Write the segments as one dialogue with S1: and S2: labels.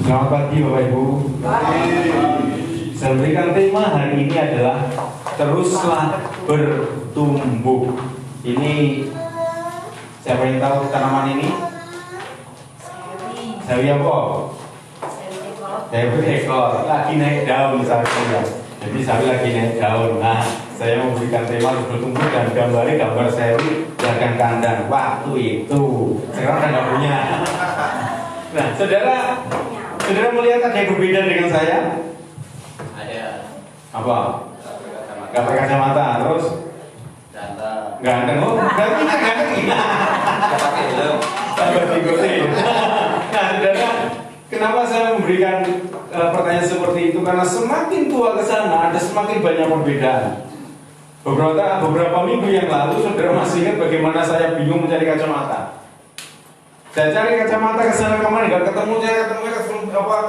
S1: Selamat pagi Bapak Ibu. Saya berikan tema hari ini adalah teruslah bertumbuh. Ini siapa yang tahu tanaman ini? Sawi apa? Sawi ekor. Lagi naik daun saya. Jadi sawi lagi naik daun. Nah, saya memberikan tema bertumbuh dan gambar sawi belakang kandang. Waktu itu sekarang kan nggak punya. Nah, saudara melihat ada yang berbeda dengan saya?
S2: Ada.
S1: Apa? Gak pakai kacamata, terus? Ganteng. Oh, berarti kan ganteng ini.
S2: Gak pakai helm.
S1: Nah, saudara, kenapa saya memberikan pertanyaan seperti itu? Karena semakin tua ke sana, ada semakin banyak perbedaan. Beberapa minggu yang lalu, saudara masih ingat bagaimana saya bingung mencari kacamata? Saya cari kacamata ke sana kemari, gak ketemu. Saya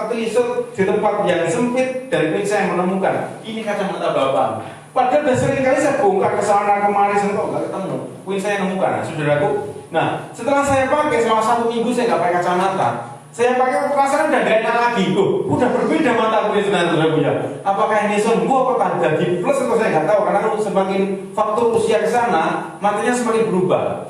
S1: ketelisut di tempat yang sempit dan ini saya menemukan ini kacamata bapak. Padahal sudah sering kali saya bongkar ke sana kemari, sentuh gak ketemu. Ini saya nemukan, saudaraku. Nah, setelah saya pakai selama 1 minggu saya gak pakai kacamata. Saya pakai perasaan udah gak enak lagi. Udah berbeda mata kulit saudaraku ya. Apakah ini sembuh apakah jadi plus atau saya gak tahu karena semakin faktor usia ke sana matanya semakin berubah.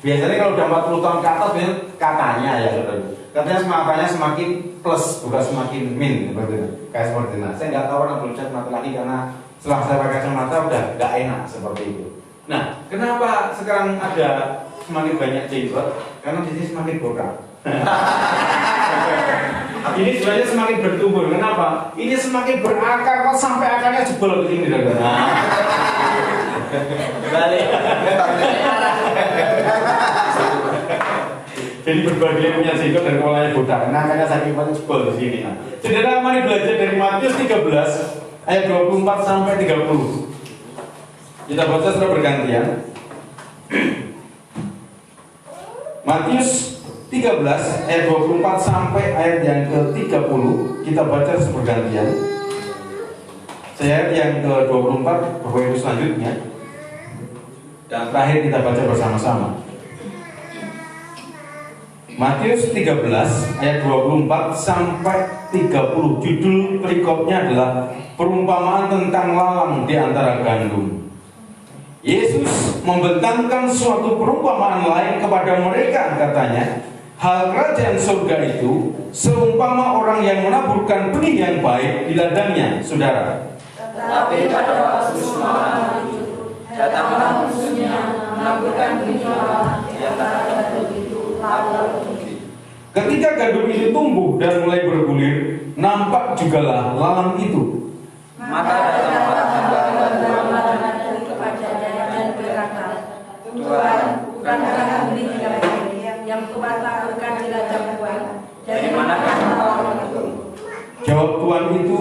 S1: Biasanya kalau udah 40 tahun ke atas katanya ya saudara. Katanya matanya semakin plus bukan semakin min seperti itu. Kayak seperti itu. Saya nggak tahu orang belum cek mata lagi karena setelah saya pakai kacamata udah nggak enak seperti itu. Nah, kenapa sekarang ada semakin banyak jenggot? Karena di sini semakin bokap. Ini sebenarnya semakin bertumbuh. Kenapa? Ini semakin berakar sampai akarnya jebol ke sini saudara.
S2: Balik.
S1: Jadi berbagai punya jenggot dan kepalanya botak. Nah, karena saking jebol di sini. Nah, saudara, mari belajar dari Matius 13 ayat 24 sampai 30. Kita baca secara bergantian. Matius 13 ayat 24 sampai ayat yang ke-30. Kita baca secara bergantian. Saya ayat yang ke-24 Bapak Ibu selanjutnya. Dan terakhir kita baca bersama-sama. Matius 13 ayat 24 sampai 30. Judul perikopnya adalah perumpamaan tentang lalang di antara gandum. Yesus membentangkan suatu perumpamaan lain kepada mereka, katanya, hal kerajaan surga itu seumpama orang yang menaburkan benih yang baik di ladangnya, saudara.
S3: Tetapi pada waktu semua orang itu datanglah musuhnya menaburkan benih lalang di antara gandum itu.
S1: Ketika gandum itu tumbuh dan mulai bergulir, nampak jugalah lalang itu.
S3: Maka datanglah hamba-hamba kepadanya dan berkata, Tuhan, bukankah benih yang Tuhan taburkan di ladang Tuhan? Dari manakah lalang itu?
S1: Jawab Tuhan itu,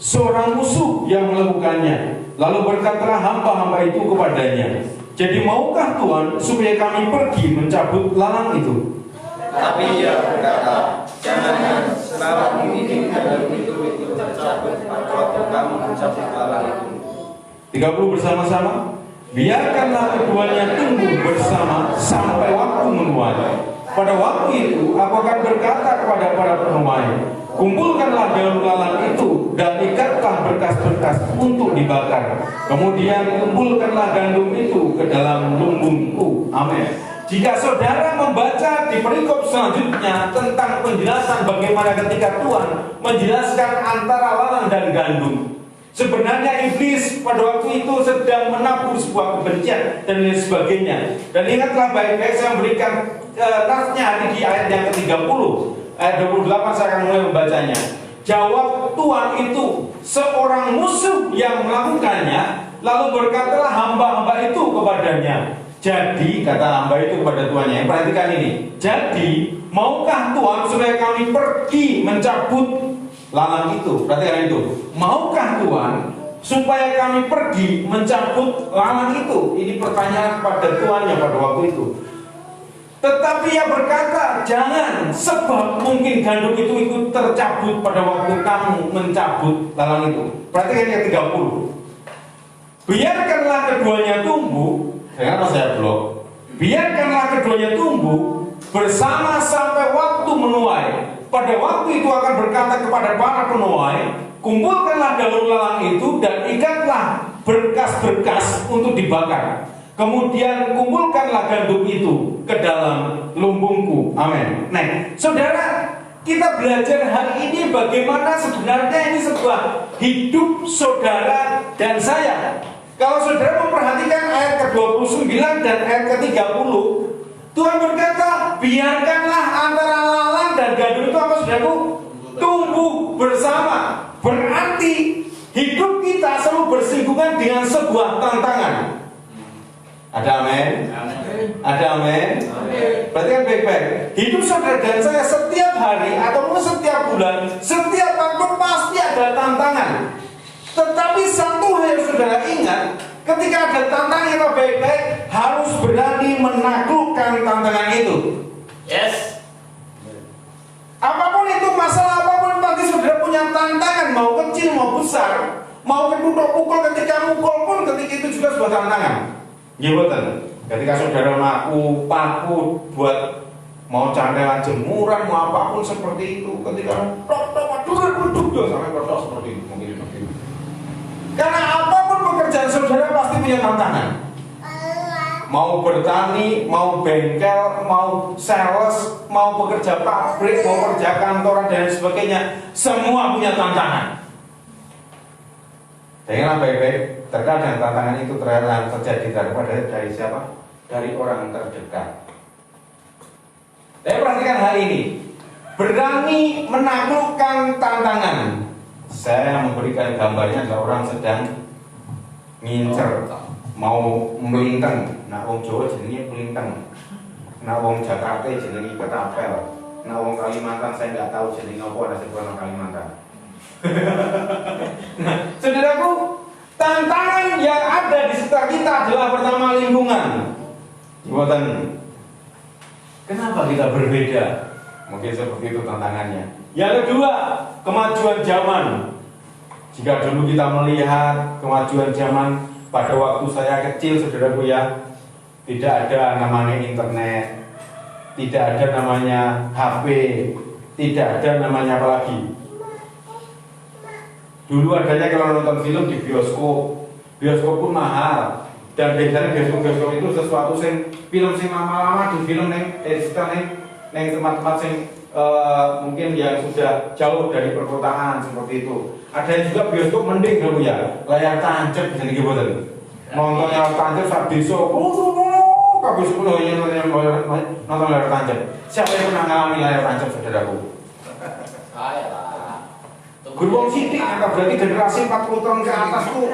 S1: seorang musuh yang melakukannya. Lalu berkatalah hamba-hamba itu kepadanya, jadi maukah Tuhan supaya kami pergi mencabut lalang itu?
S2: Tapi ia berkata, jangan sebab ini gandum itu tercabut pada waktu kamu mencabut lalang itu.
S1: 30 bersama-sama. Biarkanlah keduanya tumbuh bersama sampai waktu menuai. Pada waktu itu aku akan berkata kepada para penuai, kumpulkanlah daun lalang itu dan ikatlah berkas-berkas untuk dibakar. Kemudian kumpulkanlah gandum itu ke dalam lumbungku. Amin. Jika saudara membaca di perikop selanjutnya tentang penjelasan bagaimana ketika Tuhan menjelaskan antara lalang dan gandum, sebenarnya iblis pada waktu itu sedang menabur sebuah kebencian dan lain sebagainya. Dan ingatlah baik-baik, saya memberikan nasnya hari di ayat yang ke-30, ayat 28 saya akan mulai membacanya. Jawab Tuhan itu, seorang musuh yang melakukannya, lalu berkatalah hamba-hamba itu kepadanya. Jadi, kata hamba itu kepada tuannya, perhatikan ini. Jadi, maukah Tuhan supaya kami pergi mencabut lalang itu? Perhatikan itu. Maukah Tuhan supaya kami pergi mencabut lalang itu? Ini pertanyaan kepada tuannya pada waktu itu. Tetapi ia berkata, jangan, sebab mungkin gandum itu ikut tercabut pada waktu kamu mencabut lalang itu. Perhatikan yang 30. Biarkanlah keduanya tumbuh. Dengar saya blok. Biarkanlah keduanya tumbuh bersama sampai waktu menuai. pada waktu itu akan berkata kepada para penuai, kumpulkanlah daun lalang itu dan ikatlah berkas-berkas untuk dibakar. Kemudian kumpulkanlah gandum itu ke dalam lumbungku. Amin. Nah, saudara, kita belajar hari ini bagaimana sebenarnya ini sebuah hidup saudara dan saya. Kalau saudara memperhatikan ayat ke-29 dan ayat ke-30, Tuhan berkata, biarkanlah antara lalang dan gandum itu apa, saudaraku? Tumbuh bersama. Berarti hidup kita selalu bersinggungan dengan sebuah tantangan. Ada amin? Ada amin? Berarti kan baik-baik. Hidup saudara dan saya setiap hari ataupun setiap bulan, setiap waktu pasti ada tantangan. Tetapi satu hal yang saudara ingat, ketika ada tantangan yang baik-baik, harus berani menaklukkan tantangan itu.
S2: Yes.
S1: Apapun itu, masalah apapun, pasti saudara punya tantangan, mau kecil mau besar, mau pukul ketika mukul pun, ketika itu juga sebuah tantangan. Gimana? Ketika saudara paku buat mau cantelan jemuran, mau apapun seperti itu, ketika sampai kotor seperti itu, mungkin seperti itu. Karena apapun pekerjaan saudara pasti punya tantangan. Mau bertani, mau bengkel, mau sales, mau pekerja pabrik, mau kerja kantoran dan sebagainya, semua punya tantangan. Dengarlah baik-baik, terkadang tantangan itu terjadi dari siapa? Dari orang terdekat. Tapi perhatikan hal ini, berani menaklukkan tantangan. Saya memberikan gambarnya adalah orang sedang ngincer, mau melintang. Nah, wong Jawa jenenge melintang. Nah, wong Jakarta jenenge ketapel. Nah, wong Kalimantan saya nggak tahu jenenge apa, ada sebuah Kalimantan. Nah, saudaraku, tantangan yang ada di sekitar kita adalah pertama lingkungan. Buatan. Kenapa kita berbeda? Mungkin seperti itu tantangannya. Yang kedua, kemajuan zaman. Jika dulu kita melihat kemajuan zaman pada waktu saya kecil, saudaraku ya, tidak ada namanya internet, tidak ada namanya HP, tidak ada namanya apa lagi. Dulu adanya kalau nonton film di bioskop, bioskop pun mahal. Dan biasanya bioskop itu sesuatu film sing lama-lama di film neng tempat-tempat sing mungkin yang sudah jauh dari perkotaan seperti itu. Ada juga bioskop mending dulu ya, layar tancap bisa dikibatin. Nontonnya layar tancap saat besok, kabus pun nonton layar tancap. Siapa yang pernah ngalami layar tancap, saudaraku? Gerbong sidik, maka berarti generasi 40 tahun ke atas tuh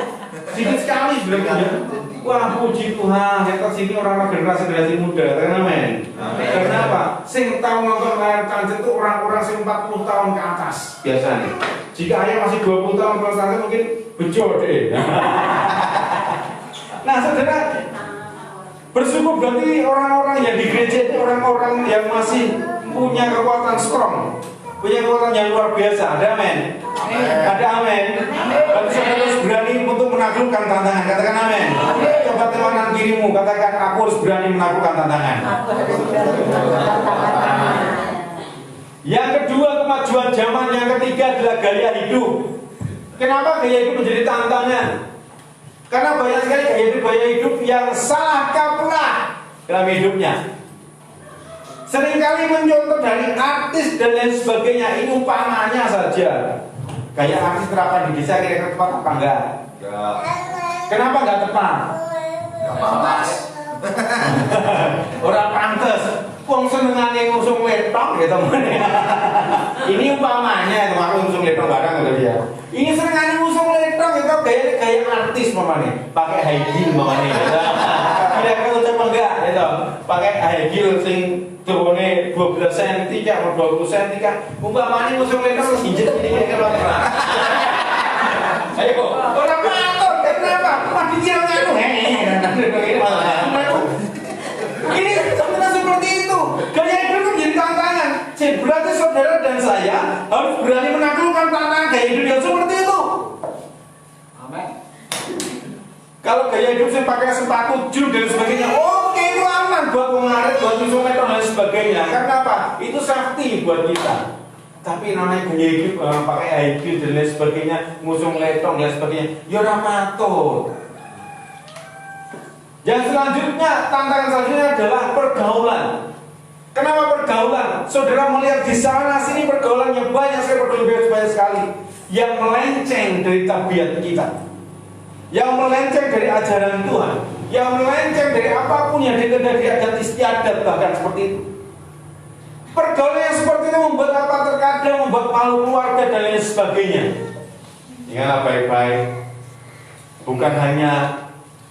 S1: sedikit sekali sebenarnya. Wah, puji Tuhan, yang tersini orang-orang generasi muda, amin. Kenapa? Sing tahu nonton layar tancap itu orang-orang sing 40 tahun ke atas biasanya. Jika ayah masih 20 tahun ke atas mungkin bejo deh. Nah, saudara, bersyukur berarti orang-orang yang di gereja itu orang-orang yang masih punya kekuatan strong, punya kekuatan yang luar biasa. Ada amin. Ada amin. Berarti saudara harus berani untuk menaklukkan tantangan. Katakan amin. Coba temanan dirimu, katakan aku harus berani menaklukkan tantangan. Yang kedua, kemajuan zaman. Yang ketiga adalah gaya hidup. Kenapa gaya hidup menjadi tantangan? Karena banyak sekali gaya hidup yang salah kaprah dalam hidupnya. Seringkali mencontoh dari artis dan lain sebagainya. Ini umpamanya saja. Gaya artis terapkan di desa kira-kira tepat apa enggak? Enggak. Kenapa enggak tepat? Enggak pantas. Orang pantas. Wong senengane ngusung letong ya teman. Ini umpamanya teman ngusung letong barang gitu ya. Ini senengane ngusung letong itu gaya artis umpamanya. Pakai high heel umpamanya. Kira-kira ucap enggak gitu. Pakai high heel sing turune 12 cm atau 20 cm kan. Umpamanya ngusung letong injet ini kira-kira. Ayo, orang patut kenapa? Mati dia nganu. Ini sebenarnya seperti itu. Gaya hidup menjadi tantangan. Berarti saudara dan saya harus berani menaklukkan tantangan gaya hidup yang seperti itu. Amin. Kalau gaya hidup saya pakai sepatu jul dan sebagainya, oke, itu aman buat mengarit, buat instrumen dan sebagainya. Karena apa? Itu safety buat kita. Tapi namanya gaya hidup, pakai IQ dan lain sebagainya, ngusung letong dan sebagainya, ya ora patut. Yang selanjutnya, tantangan selanjutnya adalah pergaulan. Kenapa pergaulan? Saudara melihat di sana sini pergaulannya banyak sekali, banyak sekali yang melenceng dari tabiat kita, yang melenceng dari ajaran Tuhan, yang melenceng dari apapun yang dikehendaki adat istiadat, bahkan seperti itu. Pergaulan yang seperti itu membuat apa? Terkadang membuat malu keluarga dan lain sebagainya. Ingatlah baik-baik, bukan hanya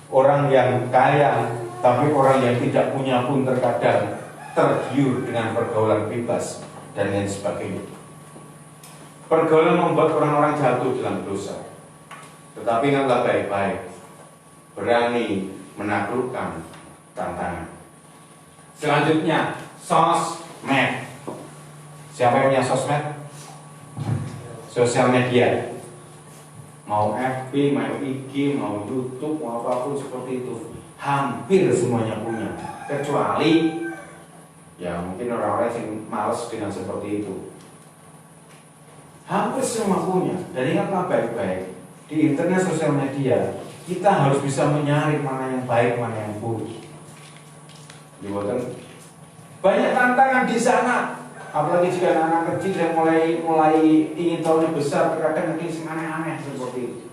S1: orang yang kaya, tapi orang yang tidak punya pun terkadang tergiur dengan pergaulan bebas dan lain sebagainya. Pergaulan membuat orang-orang jatuh dalam dosa. Tetapi ingatlah baik-baik, berani menaklukkan tantangan. Selanjutnya, sosmed. Siapa yang punya sosmed? Sosial media. Mau FB, mau IG, mau YouTube, mau apapun seperti itu, hampir semuanya punya. Kecuali ya mungkin orang-orang yang malas dengan seperti itu. Hampir semua punya. Dan ingatlah baik-baik, di internet sosial media kita harus bisa menyaring mana yang baik, mana yang buruk. Banyak tantangan di sana. Apalagi jika anak kecil yang mulai ingin tahu yang besar, terkadang mungkin aneh-aneh seperti itu.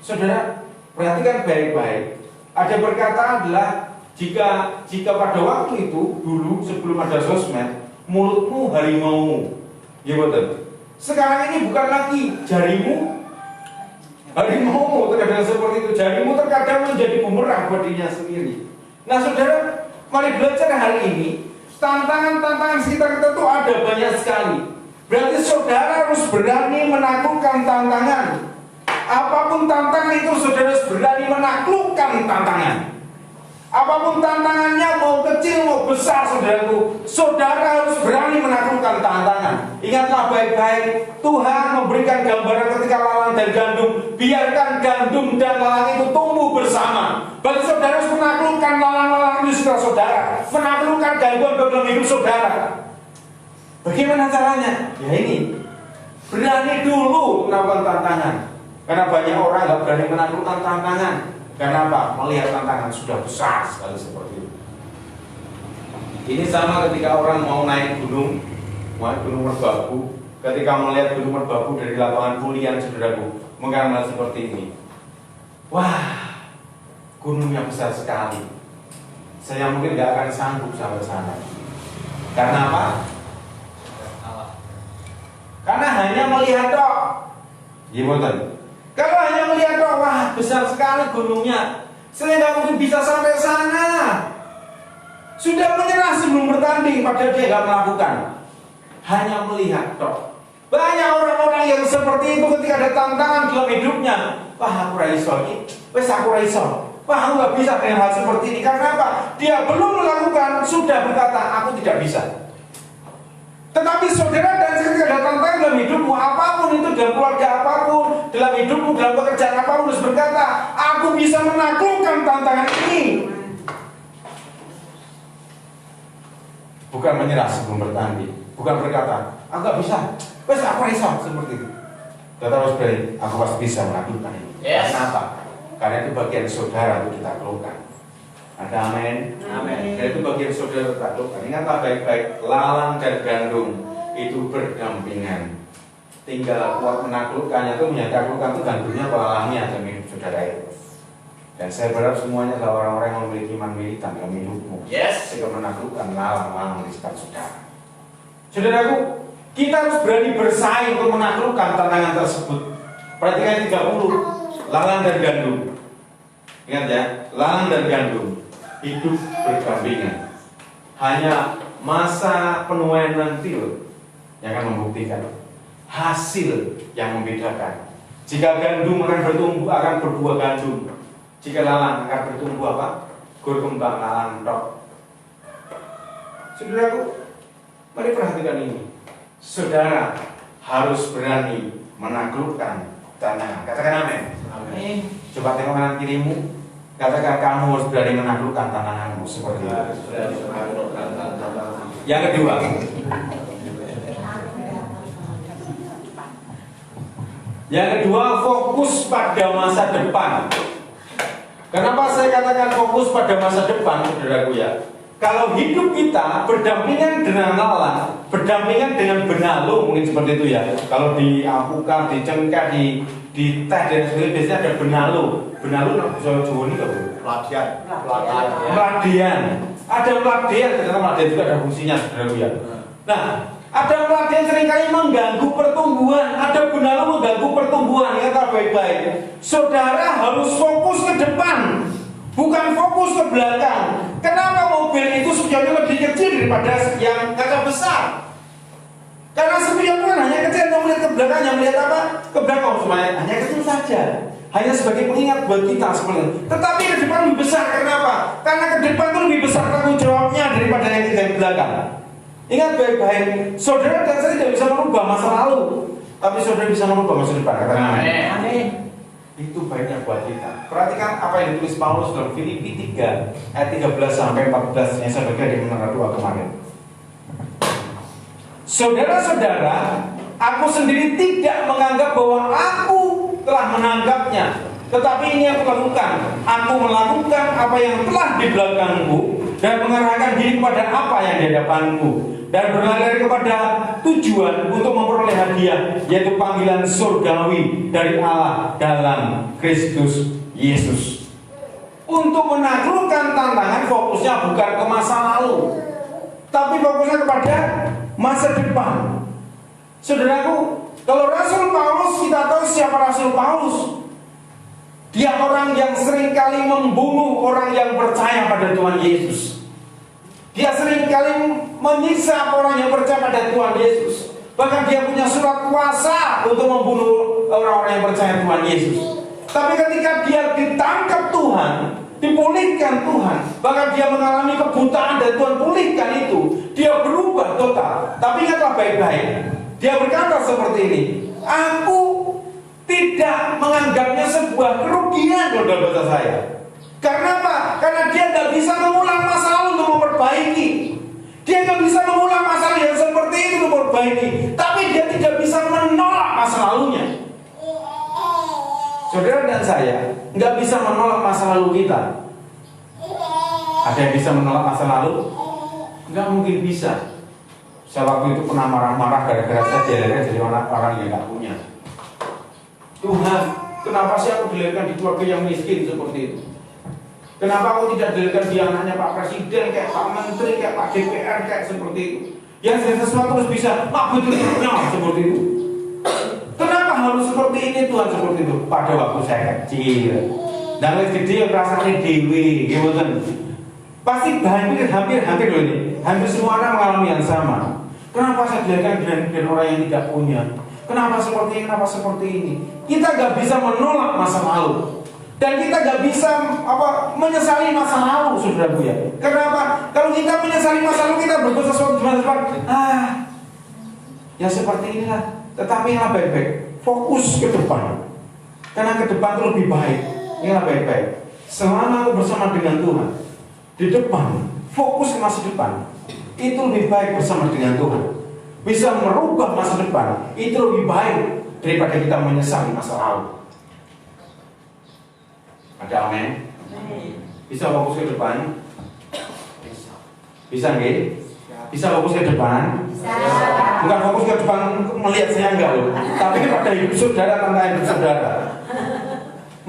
S1: Saudara, perhatikan baik-baik. Ada perkataan adalah jika pada waktu itu dulu sebelum ada sosmed, mulutmu harimaumu. Ya betul. Sekarang ini bukan lagi jarimu harimaumu, terkadang seperti itu. Jarimu terkadang menjadi bumerang buat dirinya sendiri. Nah, saudara, mari belajar hari ini. Tantangan-tantangan sekitar kita itu ada banyak sekali. Berarti saudara harus berani menaklukkan tantangan. Apapun tantangan itu, saudara harus berani menaklukkan tantangan. Apapun tantangannya, mau kecil mau besar, saudaraku, saudara harus berani menaklukkan tantangan. Ingatlah baik-baik, Tuhan memberikan gambaran ketika lalang dan gandum. Biarkan gandum dan lalang itu tumbuh bersama. Berarti saudara harus menaklukkan lalang-lalang itu setelah saudara, menaklukkan gangguan dalam hidup saudara. Bagaimana caranya? Ya ini, berani dulu melakukan tantangan. Karena banyak orang nggak berani menaklukkan tantangan. Kenapa? Melihat tantangan sudah besar sekali seperti itu. Ini sama ketika orang mau naik gunung Merbabu. Ketika melihat gunung Merbabu dari lapangan Pulian, saudaraku, menggambar seperti ini. Wah, gunungnya besar sekali. Saya mungkin nggak akan sanggup sampai sana. Karena apa? Karena hanya melihat dok. Gimana? Kalau hanya melihat dok, wah besar sekali gunungnya, saya nggak mungkin bisa sampai sana. Sudah menyerah sebelum bertanding, padahal dia nggak melakukan. Hanya melihat dok. Banyak orang-orang yang seperti itu ketika ada tantangan dalam hidupnya. Wah aku raiso ini, wes aku raiso. Wah aku nggak bisa dengan hal seperti ini. Karena apa? Dia belum melakukan, sudah berkata aku tidak bisa. Tetapi saudara, dan ketika ada tantangan dalam hidupmu, apapun itu, dalam keluarga apapun, dalam hidupmu, dalam pekerjaan apapun, harus berkata, aku bisa menaklukkan tantangan ini. Bukan menyerah sebelum bertanding, bukan berkata, aku gak bisa, wes aku risau seperti itu. Kita harus berani, aku pasti bisa menaklukkan ini.
S2: Yes.
S1: Kenapa? Karena itu bagian saudara untuk ditaklukkan. Ada amin.
S2: Amin.
S1: Dan itu bagian saudara taklukkan. Ingatlah baik-baik, lalang dan gandum itu berdampingan. Tinggal kuat menaklukkannya itu, menyataklukkan itu gandumnya atau lalangnya dalam hidup saudara itu. Dan saya berharap semuanya adalah orang-orang yang memiliki iman militan dalam hidupmu.
S2: Yes.
S1: Sehingga menaklukkan lalang-lalang di sekitar saudara. Saudaraku, kita harus berani bersaing untuk menaklukkan tantangan tersebut. Perhatikan 30, lalang dan gandum. Ingat ya, lalang dan gandum hidup berdampingan. Hanya masa penuaian nanti loh yang akan membuktikan, hasil yang membedakan. Jika gandum akan bertumbuh, akan berbuah gandum. Jika lalang akan bertumbuh apa? Gur kembang lalang tok. Saudaraku, mari perhatikan ini. Saudara harus berani menaklukkan tantangan. Katakan amin.
S2: Amin.
S1: Coba tengok kanan kirimu. Katakan kamu harus berani menaklukkan tantanganmu seperti itu. Yang kedua, Yang kedua, fokus pada masa depan. Kenapa saya katakan fokus pada masa depan, saudaraku ya? Kalau hidup kita berdampingan dengan Allah, berdampingan dengan benalu, mungkin seperti itu ya. Kalau di alpukat, di cengkeh, di teh dan sebagainya biasanya ada benalu. Benalu nak bisa Jawa ini loh. Peladian. Ada peladian, ternyata peladian juga ada fungsinya, saudaraku ya. Nah, ada pelatihan seringkali mengganggu pertumbuhan, ada benalu mengganggu pertumbuhan. Ingat baik-baik. Saudara harus fokus ke depan, bukan fokus ke belakang. Kenapa mobil itu spionnya lebih kecil daripada yang kaca besar? Karena spion kan hanya kecil, yang melihat ke belakang, yang melihat apa? Ke belakang semuanya hanya kecil saja. Hanya sebagai pengingat buat kita seperti itu. Tetapi ke depan lebih besar. Kenapa? Karena ke depan itu lebih besar tanggung jawabnya daripada yang kita di belakang. Ingat baik-baik, saudara dan saya tidak bisa merubah masa lalu, tapi saudara bisa merubah masa depan. Katakan amin. Itu baiknya buat kita. Perhatikan apa yang ditulis Paulus dalam Filipi 3 ayat 13 sampai 14 yang saya baca di menara 2 kemarin. Saudara-saudara, aku sendiri tidak menganggap bahwa aku telah menangkapnya, tetapi ini aku lakukan. Aku melakukan apa yang telah di belakangku dan mengarahkan diri kepada apa yang di hadapanku, dan berlari kepada tujuan untuk memperoleh hadiah, yaitu panggilan surgawi dari Allah dalam Kristus Yesus. Untuk menaklukkan tantangan, fokusnya bukan ke masa lalu, tapi fokusnya kepada masa depan. Saudaraku, kalau Rasul Paulus, kita tahu siapa Rasul Paulus. Dia orang yang seringkali membunuh orang yang percaya pada Tuhan Yesus. Dia seringkali menyiksa orang yang percaya pada Tuhan Yesus. Bahkan dia punya surat kuasa untuk membunuh orang-orang yang percaya Tuhan Yesus. Tapi ketika dia ditangkap Tuhan, dipulihkan Tuhan, bahkan dia mengalami kebutaan dan Tuhan pulihkan itu, dia berubah total. Tapi ingatlah baik-baik, dia berkata seperti ini, aku tidak menganggapnya sebuah kerugian dalam bahasa saya. Karena apa? Karena dia tidak bisa mengulang masa lalu untuk memperbaiki. Dia tidak bisa mengulang masalah yang seperti itu untuk memperbaiki. Tapi dia tidak bisa menolak masa lalunya. Saudara dan saya nggak bisa menolak masa lalu kita. Ada yang bisa menolak masa lalu? Nggak mungkin bisa. Saya waktu itu pernah marah-marah gara-gara saya dilahirkan jadi orang yang nggak punya. Tuhan, kenapa sih aku dilahirkan di keluarga yang miskin seperti itu? Kenapa aku tidak dilahirkan di anaknya Pak Presiden, kayak Pak Menteri, kayak Pak DPR, kayak seperti itu? Yang sesuatu harus bisa, Pak Betul-Betul seperti itu. Kenapa harus seperti ini Tuhan seperti itu? Pada waktu saya kecil, dan gede rasanya dewi, gitu. Pasti hampir loh ini, hampir semua orang mengalami yang sama. Kenapa saya dilahirkan dengan orang yang tidak punya? Kenapa seperti ini? Kenapa seperti ini? Kita gak bisa menolak masa lalu, dan kita gak bisa menyesali masa lalu, saudaraku ya. Kenapa? Kalau kita menyesali masa lalu, kita berbuat sesuatu di masa depan, ya seperti inilah. Tetapi yang baik-baik, fokus ke depan, karena ke depan itu lebih baik. Yang baik-baik, selama aku bersama dengan Tuhan di depan, fokus ke masa depan, itu lebih baik bersama dengan Tuhan. Bisa merubah masa depan, itu lebih baik daripada kita menyesali masa lalu. Ada amin? Bisa fokus ke depan? Bisa nggak? Bisa fokus ke depan? Bukan fokus ke depan melihat saya enggak loh, tapi kepada hidup saudara, tentang hidup saudara.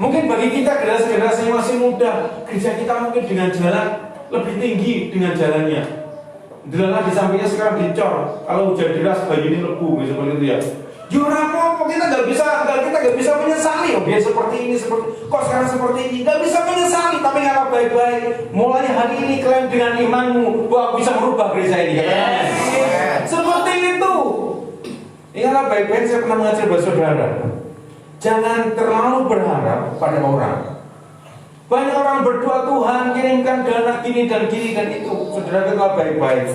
S1: Mungkin bagi kita generasi yang masih muda, gereja kita mungkin dengan jalan lebih tinggi dengan jalannya. Delalah di sampingnya sekarang dicor. Kalau hujan deras bayi ini lebu, seperti itu ya. Jurah apa? Kita nggak bisa menyesali. Oh dia seperti ini, kok sekarang seperti ini? Nggak bisa menyesali. Tapi nggak baik-baik. Mulai hari ini klaim dengan imanmu bahwa bisa merubah gereja ini. Seperti itu. Ingatlah baik-baik. Saya pernah mengajar buat saudara. Jangan terlalu berharap pada orang. Banyak orang berdoa, Tuhan kirimkan dana gini dan itu. Saudara kita baik-baik.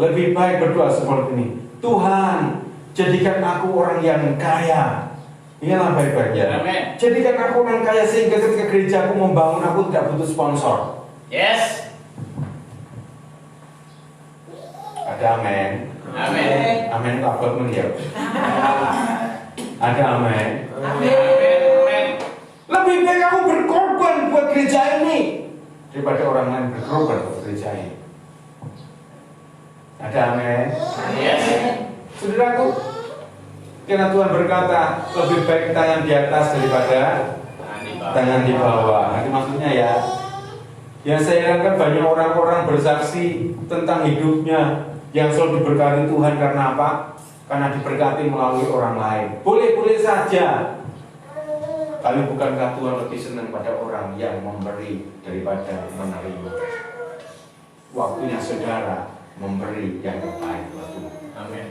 S1: Lebih baik berdoa seperti ini. Tuhan, jadikan aku orang yang kaya. Inilah baik-baik ya. Amen. Jadikan aku orang kaya sehingga ketika gerejaku membangun, aku tidak butuh sponsor. Yes. Ada amin. Amin. Amin tak buat melihat. Ada amin. daripada orang lain berkorban ke gereja ini. Ada amin? Saudaraku, karena Tuhan berkata lebih baik tangan di atas daripada tangan di bawah. Nanti maksudnya ya, yang saya herankan banyak orang-orang bersaksi tentang hidupnya yang selalu diberkati Tuhan karena apa? Karena diberkati melalui orang lain. Boleh-boleh saja. Tapi bukankah Tuhan lebih senang pada orang yang memberi daripada menerima? Waktunya saudara memberi yang terbaik buat Tuhan. Amin.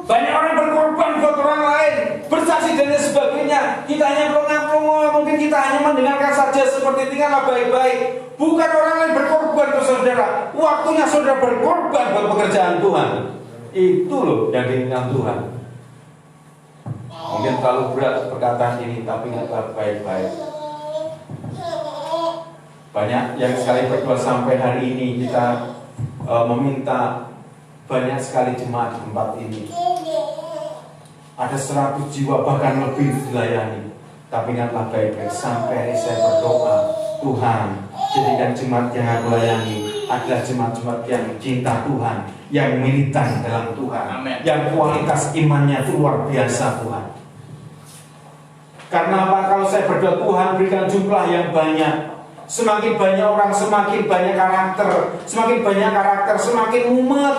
S1: Banyak orang berkorban buat orang lain, bersaksi dan lain sebagainya. Kita hanya pelongo-pelongo, mungkin kita hanya mendengarkan saja seperti itu, kan baik-baik. Bukan orang lain berkorban ke saudara. Waktunya saudara berkorban buat pekerjaan Tuhan. Itu loh yang diinginkan Tuhan. Mungkin terlalu berat perkataan ini, tapi ingatlah baik-baik. Banyak yang sekali berdoa sampai hari ini kita meminta banyak sekali jemaat di tempat ini. Ada 100 jiwa bahkan lebih dilayani. Tapi ingatlah baik-baik, sampai saya berdoa, Tuhan jadikan jemaat yang aku layani adalah jemaat-jemaat yang cinta Tuhan, yang militan dalam Tuhan. Amen. Yang kualitas imannya itu luar biasa Tuhan. Karena apa? Kalau saya berdoa Tuhan berikan jumlah yang banyak. Semakin banyak orang, semakin banyak karakter. Semakin banyak karakter, semakin umat.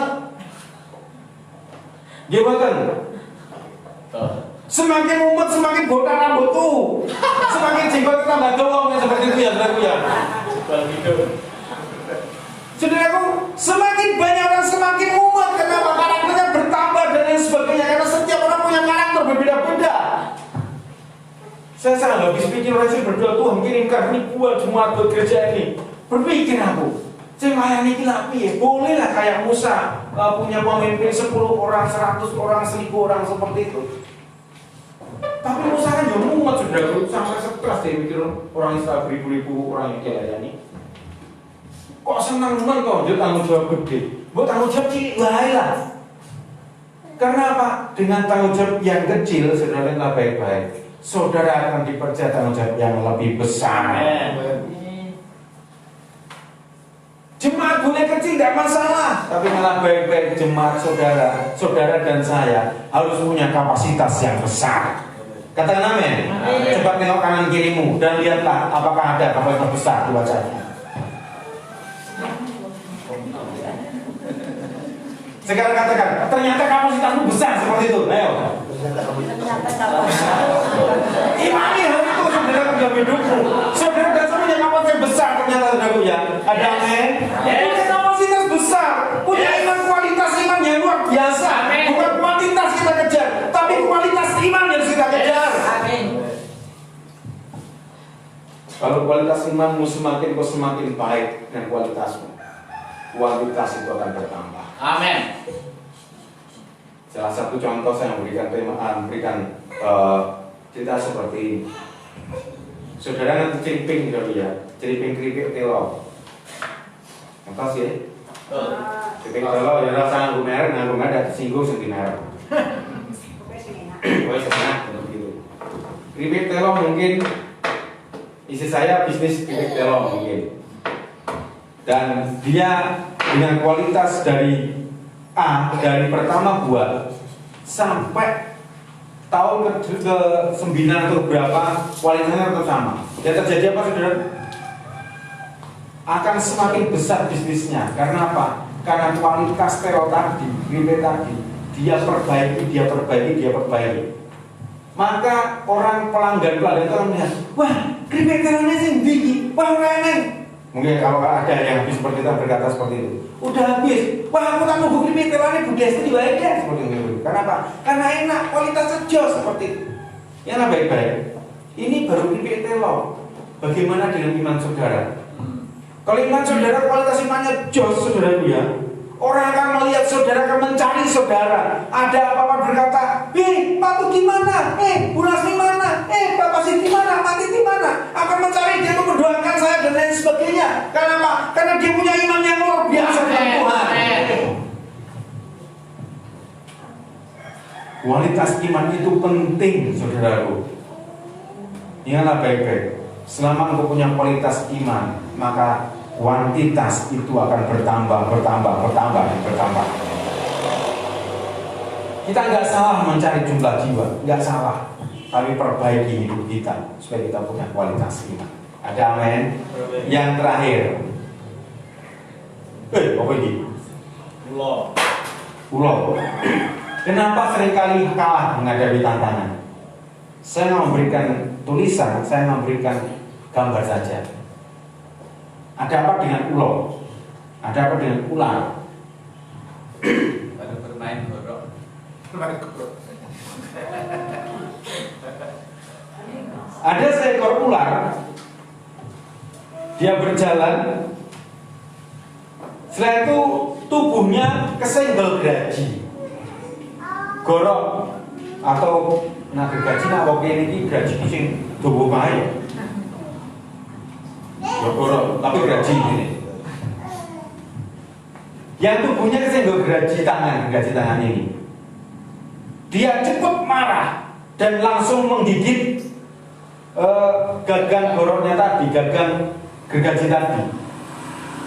S1: Gimana? Semakin umat, semakin botak rambut tuh. Semakin jenggot tambah doang, seperti itu ya, saudaraku ya. Saudaraku, semakin banyak orang, semakin umat. Kenapa? Karakternya bertambah dan lain sebagainya. Karena setiap orang punya karakter berbeda-beda. Saya sangat habis pikir, saya berdoa Tuhan kirimkan ribuan jemaat buat gereja ini. Berpikir aku, saya melayani kilapi ya, bolehlah kayak Musa punya pemimpin 10 orang, 100 orang, 1000 orang seperti itu. Tapi Musa kan juga umat sudah sampai stres dia mikir orang Israel beribu-ribu orang yang dia layani. Kok senang teman kok, dia tanggung jawab gede. Buat tanggung jawab cilik lah. Karena apa? Dengan tanggung jawab yang kecil, saudara lihatlah baik-baik. Saudara akan dipercaya tanggung jawab yang lebih besar. Jemaat boleh kecil tidak masalah, tapi malah baik-baik jemaat saudara dan saya harus punya kapasitas yang besar. Katakan amin. Coba tengok kanan kirimu dan lihatlah apakah ada kapasitas besar di wajahnya. Sekarang katakan, ternyata kapasitasmu besar seperti itu. Ayo. Imani hal itu saudara dalam hidupmu. Saudara dan saya punya kapasitas besar ternyata saudaraku ya. Ada amin. Punya kapasitas besar, punya iman, kualitas iman yang luar biasa. Bukan kuantitas kita kejar, tapi kualitas iman yang kita kejar. Amin. Kalau kualitas imanmu semakin kau semakin baik dan kualitasmu, kuantitas itu akan bertambah. Amin. Salah satu contoh saya memberikan cerita seperti ini. Saudara nanti ceriping gitu ya, ceriping keripik telo. Ngertos ya? Ceriping telo ya rasa nganggo merek ada singgung sing merek. Wes senang begitu. Keripik telo mungkin isi saya bisnis keripik telo mungkin. Dan dia dengan kualitas dari A, dari pertama buat sampai tahun ke-9 atau berapa kualitasnya tetap sama. Yang terjadi apa saudara? Akan semakin besar bisnisnya. Karena apa? Karena kualitas telo tadi, keripik tadi, dia perbaiki. Maka orang pelanggan itu akan melihat, wah keripik telonya sih tinggi, wah reneng. Mungkin kalau ada yang habis seperti itu berkata seperti itu, udah habis, wah aku tak mau keripik telonya budaya sendiri baik deh seperti itu. Kenapa? Karena enak, kualitasnya jos seperti itu. Yang baik-baik. Ini baru keripik telo. Bagaimana dengan iman saudara? Kalau iman saudara kualitas imannya jos saudara ya, orang akan melihat saudara, akan mencari saudara. Ada apa-apa berkata, Pak tuh gimana? Bu Rasmi mana? Bapak Siti mana? Mati di mana? Akan mencari, dia mendoakan saya dan lain sebagainya. Karena apa? Karena dia punya iman yang luar biasa dengan Tuhan. Kualitas iman itu penting, saudaraku. Ingatlah baik-baik. Selama engkau punya kualitas iman, maka kuantitas itu akan bertambah. Kita nggak salah mencari jumlah jiwa, nggak salah. Tapi perbaiki hidup kita supaya kita punya kualitas iman. Ada amin? Yang terakhir, apa ini? Ulo. Kenapa seringkali kalah menghadapi tantangan? Saya memberikan tulisan, saya memberikan gambar saja. Ada apa dengan ulo? Ada apa dengan ular?
S2: Pada bermain gorok.
S1: Ada seekor ular, dia berjalan. Setelah itu tubuhnya kesenggol gergaji, gorok atau gergaji oke ini gergaji sing tubuh bahaya. Ya gorok, tapi gergaji ini. Yang tubuhnya kesenggol gergaji tangan ini. Dia cepat marah dan langsung menggigit gagang goroknya tadi, gagang gergaji tadi.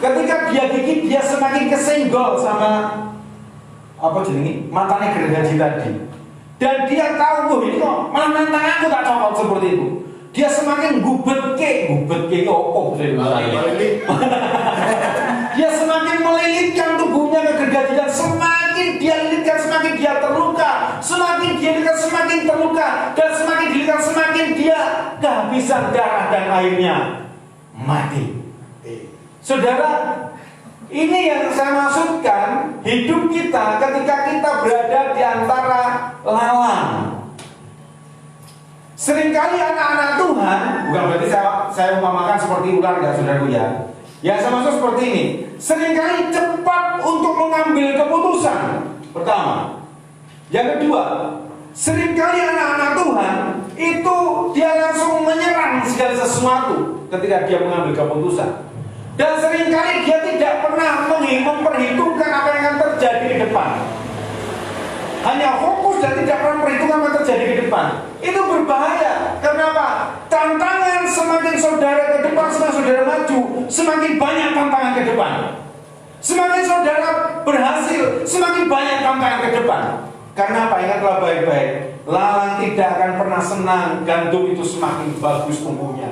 S1: Ketika dia gigit, dia semakin kesenggol sama matanya gergaji tadi. Dan dia tahu, ini kok malah nantang aku tak cocok seperti itu. Dia semakin gubet ke opo. Dia semakin melilitkan tubuhnya ke gergaji, dan semakin dia lilitkan semakin dia terluka, semakin dia lilitkan semakin terluka, dan semakin dililitkan semakin dia kehabisan darah dan airnya mati. Saudara, ini yang saya maksudkan, hidup kita ketika kita berada di antara lalang. Seringkali anak-anak Tuhan, bukan berarti saya umpamakan seperti ular ya saudaraku ya. Ya saya maksud seperti ini. Seringkali cepat untuk mengambil keputusan. Pertama. Yang kedua, seringkali anak-anak Tuhan itu dia langsung menyerang segala sesuatu ketika dia mengambil keputusan. Dan seringkali dia tidak pernah memperhitungkan apa yang akan terjadi di depan. Hanya fokus dan tidak pernah memperhitungkan apa yang terjadi di depan. Itu berbahaya. Kenapa? Tantangan semakin saudara ke depan, semakin saudara maju, semakin banyak tantangan ke depan. Semakin saudara berhasil, semakin banyak tantangan ke depan. Karena apa? Ingatlah baik-baik, lalang tidak akan pernah senang gandum itu semakin bagus tumbuhnya.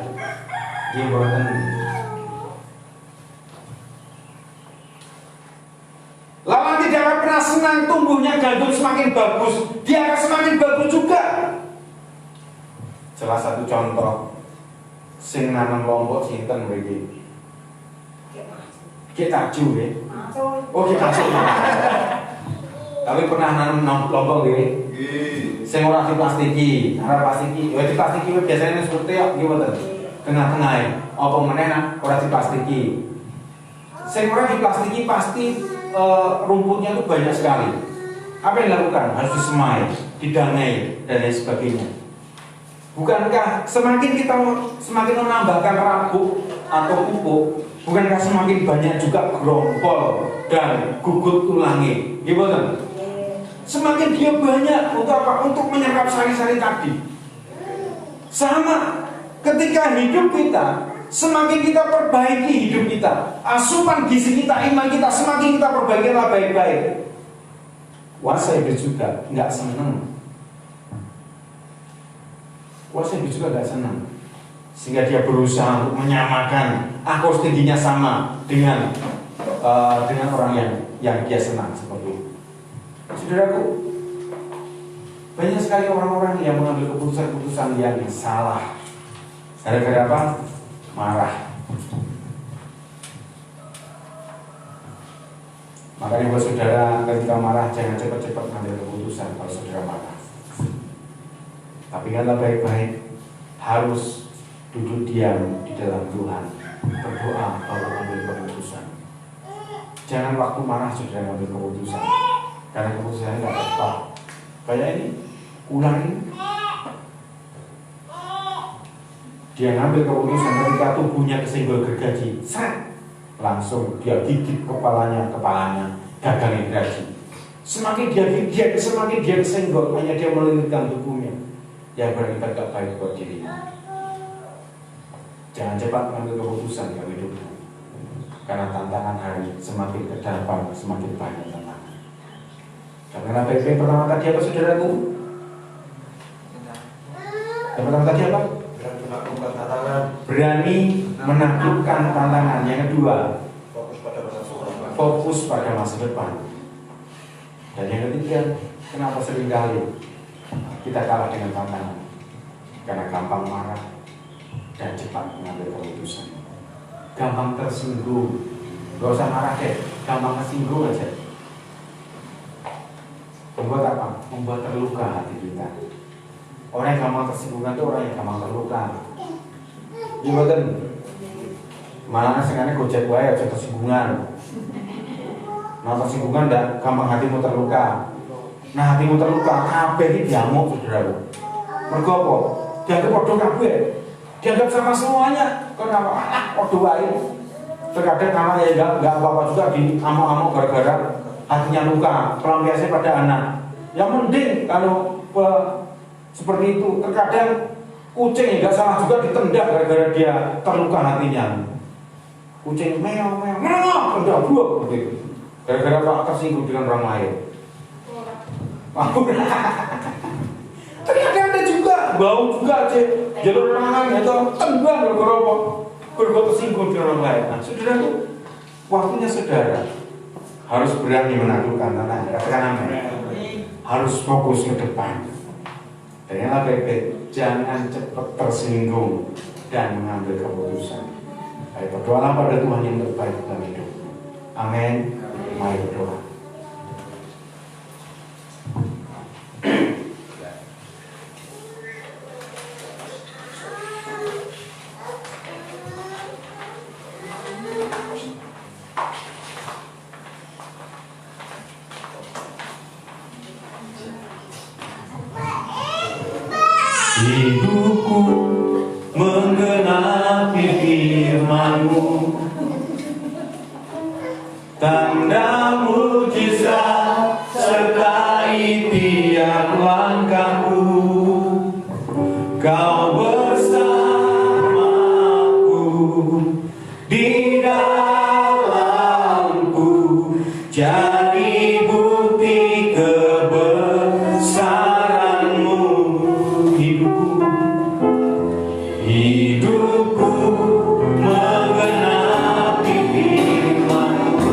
S1: Lawan tidak akan pernah senang tumbuhnya gandum semakin bagus. Dia akan semakin bagus juga. Salah satu contoh, sing nanam lombok sinten mriki? Kita taju ya. Oh kita taju. Tapi pernah nanam lombok nggih? Nggih. Sing ora diplastiki, ora plastiki. Ya diplastiki biasanya seperti ya nggih tengah-tengah. Apa meneh ora diplastiki. Sing ora diplastiki pasti rumputnya itu banyak sekali. Apa yang dilakukan? Harus disemai, didanai dan lain sebagainya. Bukankah semakin menambahkan rabuk atau pupuk, bukankah semakin banyak juga grompol dan gugut tulangnya? Gimana? Semakin dia banyak untuk apa? Untuk menyerap sari-sari tadi. Sama ketika hidup kita, semakin kita perbaiki hidup kita, asupan gizi kita, iman kita, semakin kita perbaikilah baik-baik. Kuasa hidup juga nggak senang. Kuasa hidup juga nggak senang, sehingga dia berusaha untuk menyamakan akos tingginya sama dengan orang yang dia senang seperti itu. Saudaraku, banyak sekali orang-orang yang mengambil keputusan-keputusan yang salah. Gara-gara apa? Marah. Makanya buat saudara ketika marah jangan cepat-cepat mengambil keputusan kalau saudara marah. Tapi ingatlah baik-baik, harus duduk diam di dalam Tuhan, berdoa baru ambil keputusan. Jangan waktu marah saudara ambil keputusan, karena keputusannya nggak tepat. Kayak ini, ular ini, dia ngambil keputusan ketika tubuhnya kesenggol gergaji, langsung dia gigit kepalanya gagang gergaji. Semakin dia kesenggol, hanya dia melilitkan tubuhnya. Yang berakibat gak baik buat dirinya. Jangan cepat mengambil keputusan dalam hidupmu, karena tantangan hari semakin ke depan semakin banyak tantangan. Dan karena PP pertama tadi apa saudaraku? Yang pertama tadi apa?
S2: Menaklukkan tantangan.
S1: Berani menaklukkan tantangan. Yang kedua,
S2: Fokus pada masa depan.
S1: fokus pada masa depan. Dan yang ketiga, kenapa seringkali kita kalah dengan tantangan? Karena gampang marah dan cepat mengambil keputusan. Gampang tersinggung. Gak usah marah deh, gampang tersinggung aja. Membuat apa? Membuat terluka hati kita. Orang yang gampang tersinggung itu orang yang gampang terluka. Iya betul. Malah sengaja gojek wae aja tersinggungan. Nah tersinggungan ndak gampang hatimu terluka. Nah hatimu terluka, kabeh iki diamuk saudara. Mergo apa? Dianggap padha kabeh. Dianggap sama semuanya. Kenapa? Padha wae. Terkadang anak ya enggak apa-apa juga diamuk-amuk gara-gara hatinya luka, pelampiasnya pada anak. Yang mending kalau seperti itu. Terkadang kucing enggak salah juga ditendang gara-gara dia terluka hatinya. Kucing meong tendang buak begitu. Gara-gara Pak tersinggung dengan orang lain. Ternyata ada juga bau juga aja jalur tangan itu tendang gara-gara apa? Gara-gara tersinggung dengan orang lain. Nah, saudara itu waktunya saudara harus berani menaklukkan tantangan. Katakan amin. Harus fokus ke depan. Dan yang baik-baik, jangan cepat tersinggung dan mengambil keputusan. Ayo berdoalah pada Tuhan yang terbaik dalam hidup. Amin. Mari berdoa. Hidupku menggenapi firman-Mu, tanda mujizat sertai tiap langkahku. Kau bersamaku di dalamku, jadi bukti kebesaran-Mu. Hidupku menggenapi firman-Mu,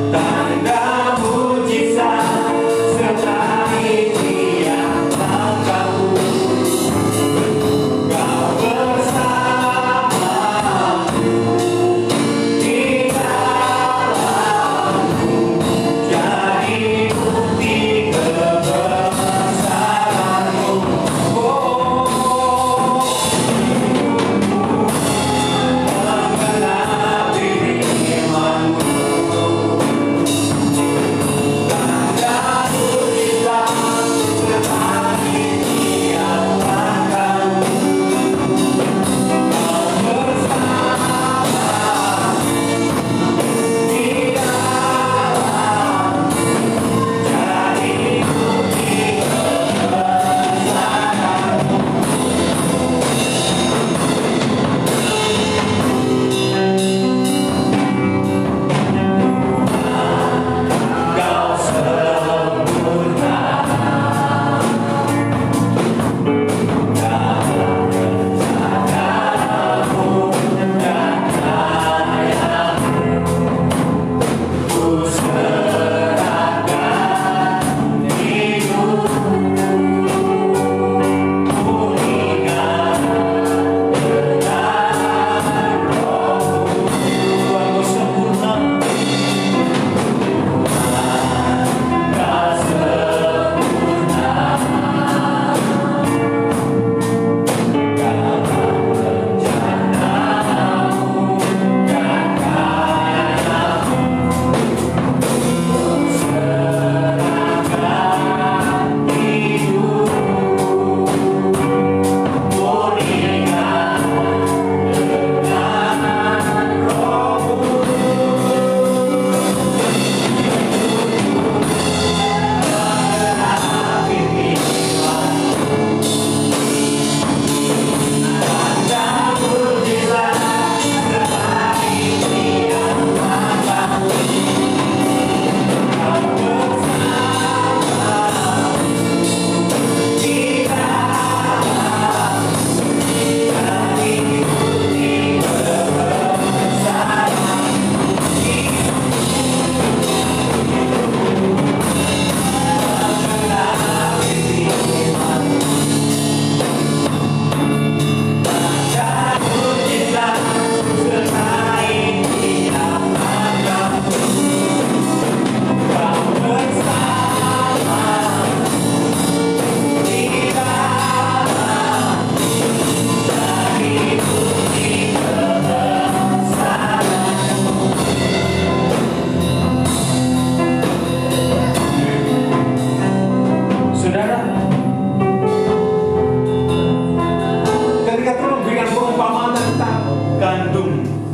S1: tanda mujizat sertai tiap langkahku.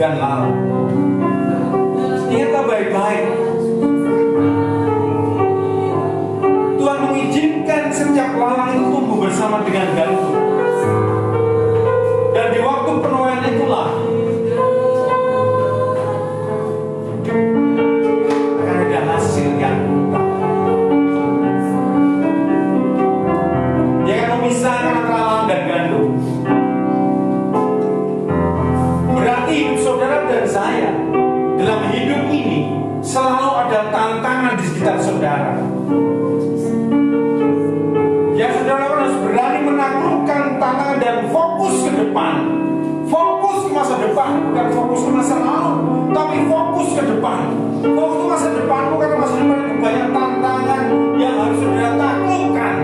S1: dan lalat. Ingatlah baik-baik. Tuhan mengizinkan setiap lalang itu tumbuh bersama dengan gandum. Dan di waktu penuaian itulah akan ada hasil yang dia akan memisahkan antara lalang dan gandum. Berarti hidup saudara dan saya dalam hidup ini selalu ada tantangan di sekitar saudara. Ya, saudara harus berani menaklukkan tantangan dan fokus ke depan. Fokus ke masa depan, bukan fokus ke masa lalu, tapi fokus ke depan. Fokus ke masa depanmu, karena masa depan itu banyak tantangan yang harus saudara taklukkan.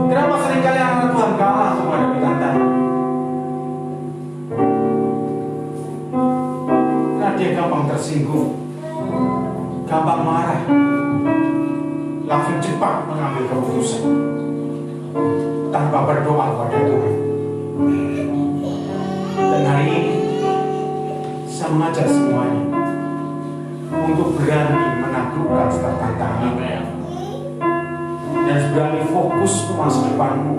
S1: Kenapa seringkali anak Tuhan kalah menghadapi tantangan? Karena dia gampang tersinggung, gampang marah, langsung cepat mengambil keputusan tanpa berdoa kepada Tuhan. Dan hari ini saya mengajak semuanya untuk berani menaklukkan setiap tantangan dan berani fokus ke masa depanmu,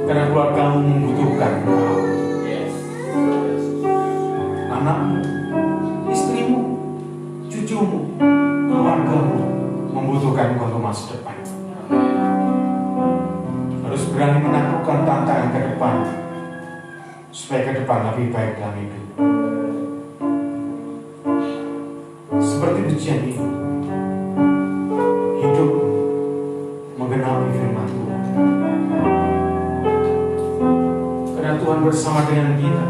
S1: karena keluargamu membutuhkan kau. Anakmu, istrimu, cucumu, keluargamu membutuhkan kau untuk masa depan. Harus berani menaklukkan tantangan ke depan, supaya ke depan lebih baik dalam hidup. Seperti ujian ini, hidup menggenapi firman Tuhan. Karena Tuhan bersama dengan kita,